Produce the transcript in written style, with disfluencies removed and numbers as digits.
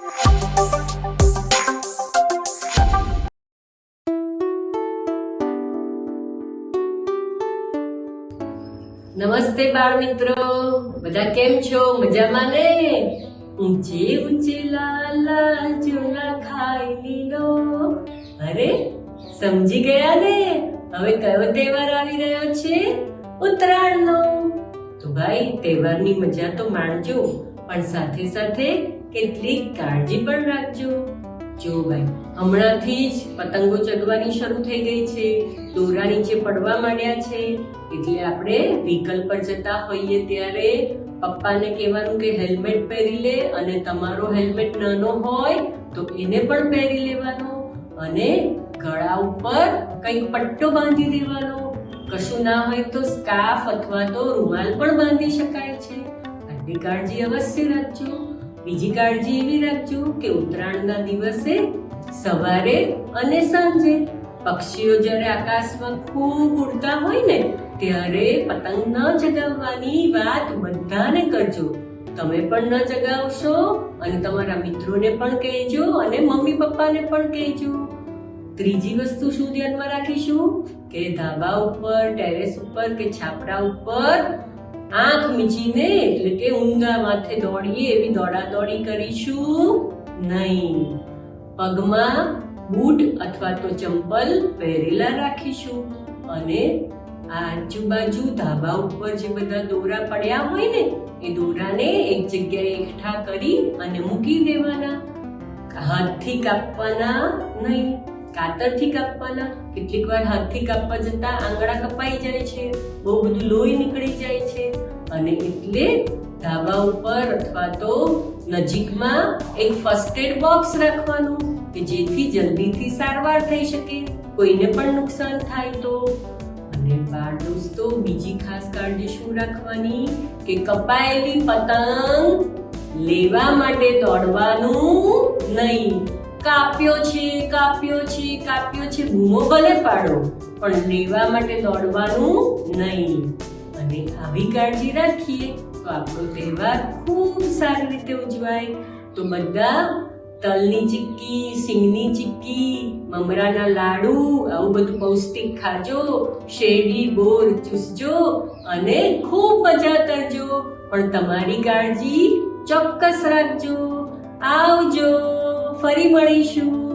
નમસ્તે બાળ મિત્રો, બધા કેમ છો? મજામાં ને? ઊંચે ઊંચે લાલા ઝૂલા ખાઈ લીલો. અરે સમજી ગયા ને? હવે કયો તહેવાર આવી રહ્યો છે? ઉત્તરાયણનો. તો ભાઈ તહેવારની મજા તો માણજો, પણ સાથે સાથે કેટલીક કાળજી પણ રાખજો. જો ભાઈ, હમણાંથી જ પતંગો ચગવાની શરૂ થઈ ગઈ છે, દોરા નીચે પડવા માંડ્યા છે, એટલે આપણે વ્હીકલ પર જતા હોઈએ ત્યારે પપ્પાને કહેવાનું કે હેલ્મેટ પહેરી લે, અને તમારો હેલ્મેટ નાનો હોય તો એને પણ પહેરી લેવાનો, અને ગળા ઉપર કંઈક પટ્ટો બાંધી દેવાનો. કશું ના હોય તો સ્કાર્ફ અથવા તો રૂમાલ પણ બાંધી શકાય છે. આટલી કાળજી અવશ્ય રાખજો. બીજી કાળજી એવી રાખજો કે ઉત્તરાયણના દિવસે સવારે અને સાંજે પક્ષીઓ જ્યારે આકાશમાં ખૂબ ઉડતા હોય ને ત્યારે પતંગ ન ચગાવવાની વાત બધાને કરજો. તમે પણ ન ચગાવશો અને તમારા મિત્રોને પણ કહેજો અને મમ્મી પપ્પાને પણ કહેજો. ત્રીજી વસ્તુ શું ધ્યાનમાં રાખીશું કે ધાબા ઉપર, ટેરેસ ઉપર કે છાપરા ઉપર આંખ મીચીને, એટલે કે ઊંઘા માથે દોડીએ એવી દોડાદોડી કરીશું નહીં. પગમાં બૂટ અથવા તો ચંપલ પહેરેલા રાખીશું, અને આજુબાજુ ધાબા ઉપર જે બધા દોરા પડ્યા હોય ને એ દોરાને એક જગ્યાએ એકઠા કરી અને મૂકી દેવાના. હાથથી કાપવાના નહીં, કાતરથી કાપવાના. કેટલીક વાર હાથથી કાપવા જતા આંગળા કપાઈ જાય છે, બહુ બધું લોહી નીકળી જાય છે, અને એટલે ધાબા ઉપર અથવા તો નજીકમાં એક ફર્સ્ટ એડ બોક્સ રાખવાનું કે જેથી જલ્દીથી સારવાર થઈ શકે, કોઈને પણ નુકસાન થાય તો. અને બાળ દોસ્તો, બીજી ખાસ કાળજી શું રાખવાની કે કપાયેલી પતંગ લેવા માટે દોડવાનું નહીં. કાપ્યો છે, કાપ્યો છે, કાપ્યો છે બૂમો ભલે પાડો, પણ લેવા માટે દોડવાનું નહીં. અને આવી કાળજી રાખીએ તો આપણો તહેવાર ખૂબ સારી રીતે ઉજવાય. તો બધા તલની ચીક્કી, સિંગની ચીક્કી, મમરાના લાડુ, આવું બધું પૌષ્ટિક ખાજો, શેરડી બોર ચૂસજો અને ખૂબ મજા કરજો. પણ તમારી કાળજી ચોક્કસ રાખજો. આવજો, ફરી મળીશું.